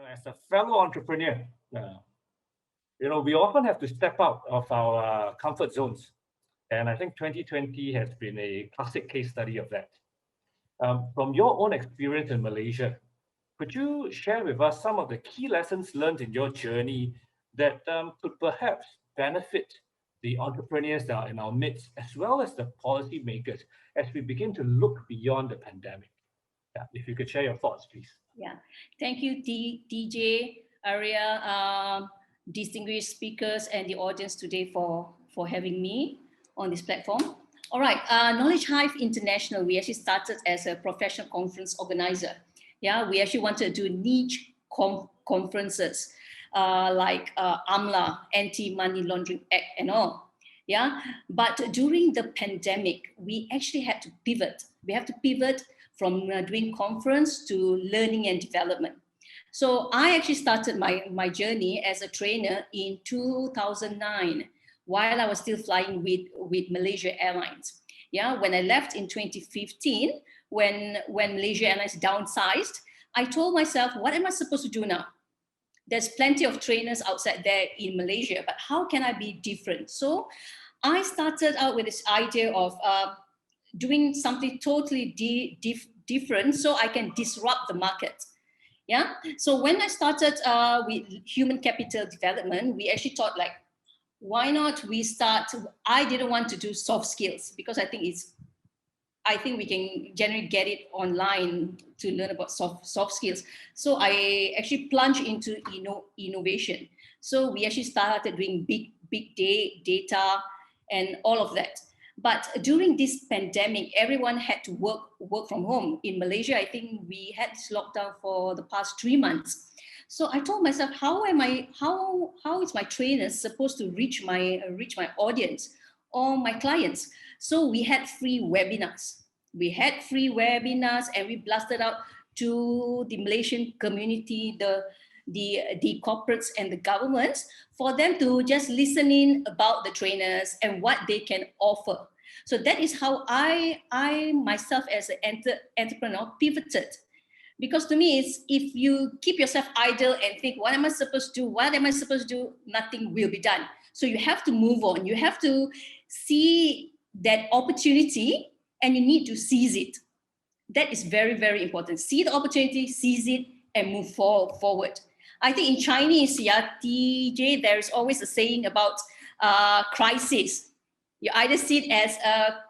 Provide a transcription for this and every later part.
As a fellow entrepreneur, we often have to step out of our comfort zones. And I think 2020 has been a classic case study of that. From your own experience in Malaysia, could you share with us some of the key lessons learned in your journey that could perhaps benefit the entrepreneurs that are in our midst, as well as the policymakers, as we begin to look beyond the pandemic? Yeah, if you could share your thoughts, please. Yeah, thank you, DJ, ERIA, distinguished speakers, and the audience today for having me on this platform. All right, KnowledgeHive International, we actually started as a professional conference organizer. Yeah, we actually wanted to do niche conferences like AMLA, Anti-Money Laundering Act and all. Yeah, but during the pandemic, we actually had to pivot. We have to pivot from doing conference to learning and development. So I actually started my journey as a trainer in 2009 while I was still flying with Malaysia Airlines. Yeah, when I left in 2015, when Malaysia Airlines downsized, I told myself, what am I supposed to do now? There's plenty of trainers outside there in Malaysia, but how can I be different? So I started out with this idea of doing something totally different so I can disrupt the market. Yeah. So when I started with human capital development, we actually thought like, why not we start? I didn't want to do soft skills because I think we can generally get it online to learn about soft skills. So I actually plunged into innovation. So we actually started doing big data and all of that. But during this pandemic, everyone had to work from home. In Malaysia, I think we had this lockdown for the past 3 months. So I told myself, how is my trainer supposed to reach my audience or my clients? So we had free webinars. And we blasted out to the Malaysian community, the corporates and the governments, for them to just listen in about the trainers and what they can offer. So that is how I myself as an entrepreneur pivoted. Because to me, it's if you keep yourself idle and think, what am I supposed to do? Nothing will be done. So you have to move on. You have to see that opportunity and you need to seize it. That is very, very important. See the opportunity, seize it, and move forward. I think in Chinese, TJ, there is always a saying about crisis. You either see it as a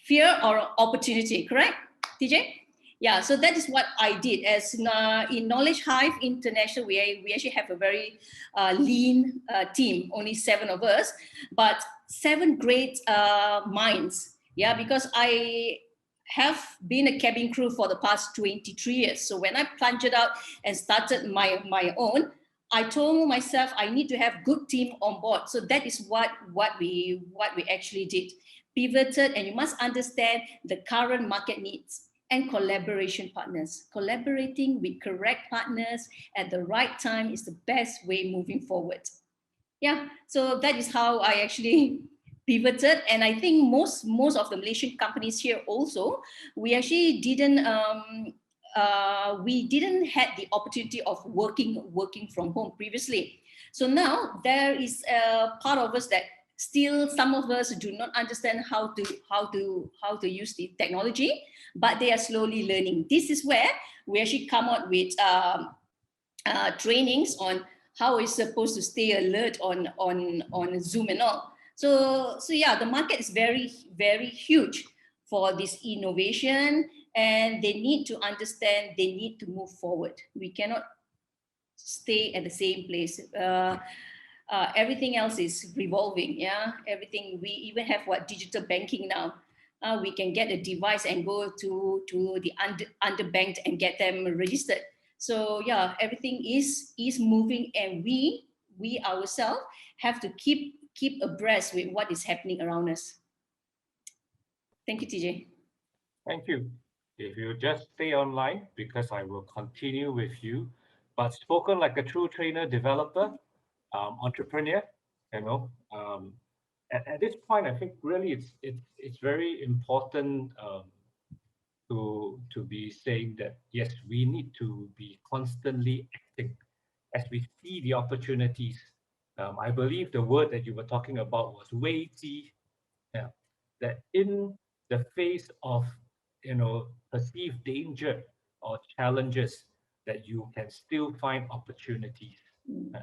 fear or opportunity, correct, TJ? Yeah, so that is what I did. As in KnowledgeHive International, we actually have a very lean team, only 7 of us, but 7 great minds. Yeah, because I have been a cabin crew for the past 23 years. So when I plunged out and started my own, I told myself I need to have good team on board. So that is what we actually did. Pivoted, and you must understand the current market needs and collaboration partners. Collaborating with correct partners at the right time is the best way moving forward. Yeah, so that is how I actually pivoted. And I think most of the Malaysian companies here also, we actually didn't have the opportunity of working from home previously. So now there is a part of us that still some of us do not understand how to use the technology, but they are slowly learning. This is where we actually come out with trainings on how we're supposed to stay alert on Zoom and all. So yeah, the market is very, very huge for this innovation, and they need to understand, they need to move forward. We cannot stay at the same place. Everything else is revolving. Yeah, everything. We even have digital banking now. We can get a device and go to the underbanked and get them registered. So yeah, everything is moving, and we ourselves have to keep abreast with what is happening around us. Thank you, TJ. Thank you. If you just stay online, because I will continue with you, but spoken like a true trainer, developer, entrepreneur, at this point, I think really it's very important to be saying that yes, we need to be constantly acting as we see the opportunities. I believe the word that you were talking about was 危机. Yeah, that in the face of perceived danger or challenges, that you can still find opportunities. Uh,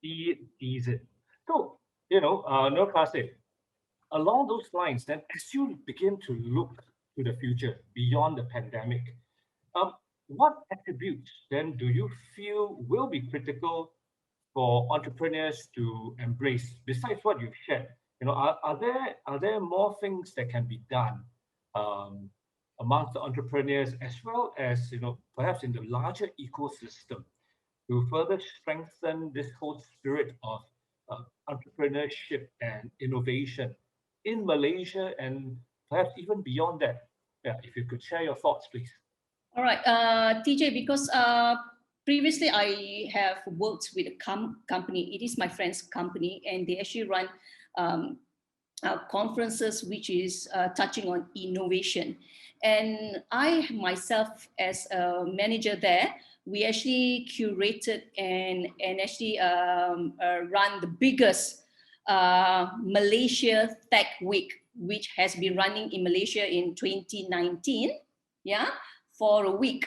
these so Nur Kaser, along those lines, then as you begin to look to the future beyond the pandemic, um, what attributes then do you feel will be critical for entrepreneurs to embrace besides what you've shared? Are there more things that can be done um, amongst the entrepreneurs as well as perhaps in the larger ecosystem to further strengthen this whole spirit of entrepreneurship and innovation in Malaysia and perhaps even beyond that? Yeah, if you could share your thoughts, please. All right, TJ, because previously I have worked with a company. It is my friend's company, and they actually run conferences which is touching on innovation. And I myself, as a manager there, we actually curated and actually run the biggest Malaysia Tech Week, which has been running in Malaysia in 2019, yeah, for a week.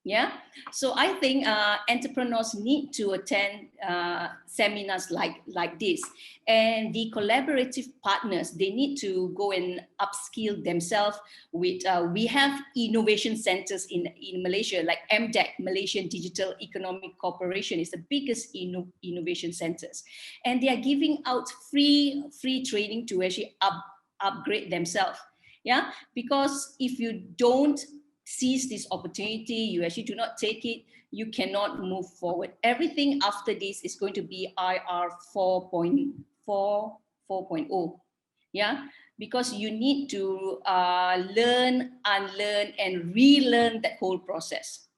Yeah, so I think entrepreneurs need to attend seminars like this, and the collaborative partners, they need to go and upskill themselves with. We have innovation centers in Malaysia, like MDEC, Malaysian Digital Economic Corporation, is the biggest innovation centers, and they are giving out free training to actually upgrade themselves. Yeah, because if you don't seize this opportunity, you actually do not take it, you cannot move forward. Everything after this is going to be IR 4.0. Yeah, because you need to learn, unlearn, and relearn that whole process.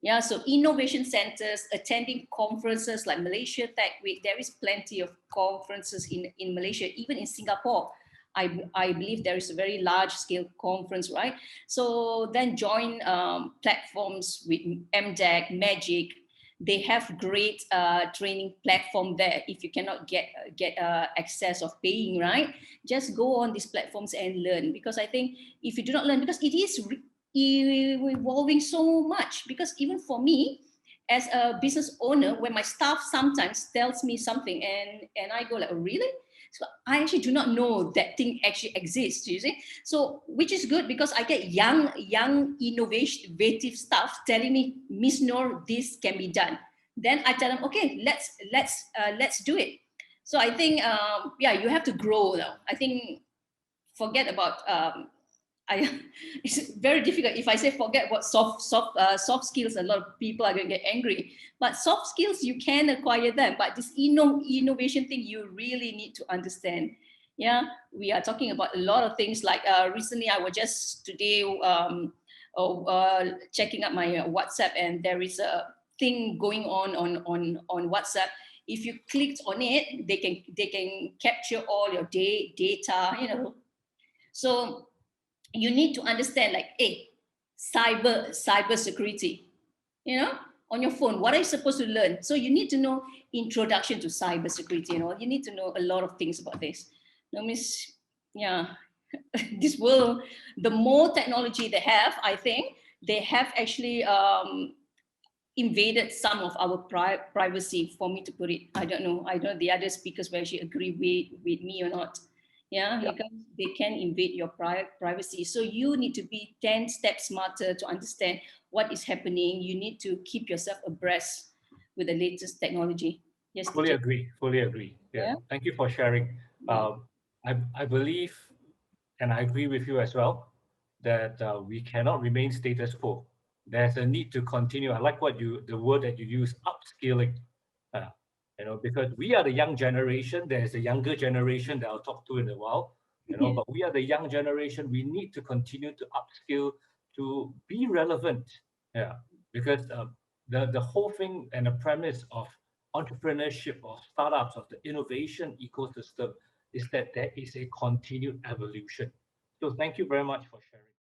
Yeah, so innovation centers, attending conferences like Malaysia Tech Week. There is plenty of conferences in Malaysia, even in Singapore. I believe there is a very large scale conference, right? So then join platforms with MDEC, Magic. They have great training platform there. If you cannot get access of paying, right? Just go on these platforms and learn, because I think if you do not learn, because it is evolving so much, because even for me, as a business owner, when my staff sometimes tells me something and I go like, oh, really? So I actually do not know that thing actually exists, you see. So which is good, because I get young innovative stuff telling me, Miss Nur, this can be done. Then I tell them, okay, let's do it. So I think yeah, you have to grow though. I think forget about it's very difficult. If I say forget about soft skills, a lot of people are going to get angry. But soft skills, you can acquire them. But this innovation thing, you really need to understand. Yeah, we are talking about a lot of things. Like recently, I was just today checking up my WhatsApp, and there is a thing going on WhatsApp. If you clicked on it, they can capture all your data. You know, so you need to understand, like, hey, cyber security, you know, on your phone, what are you supposed to learn? So you need to know introduction to cyber security, you know, you need to know a lot of things about this. No, miss, yeah, this world, the more technology they have, I think they have actually invaded some of our privacy, for me to put it. I don't know the other speakers will actually agree with me or not. Yeah, because they can invade your privacy. So you need to be 10 steps smarter to understand what is happening. You need to keep yourself abreast with the latest technology. Yes, Fully agree. Yeah. Thank you for sharing. I believe, and I agree with you as well, that we cannot remain status quo. There's a need to continue. I like the word that you use, upskilling. Because we are the young generation. There's a younger generation that I'll talk to in a while. But we are the young generation. We need to continue to upskill to be relevant. Yeah, because the whole thing and the premise of entrepreneurship or startups, of the innovation ecosystem, is that there is a continued evolution. So thank you very much for sharing.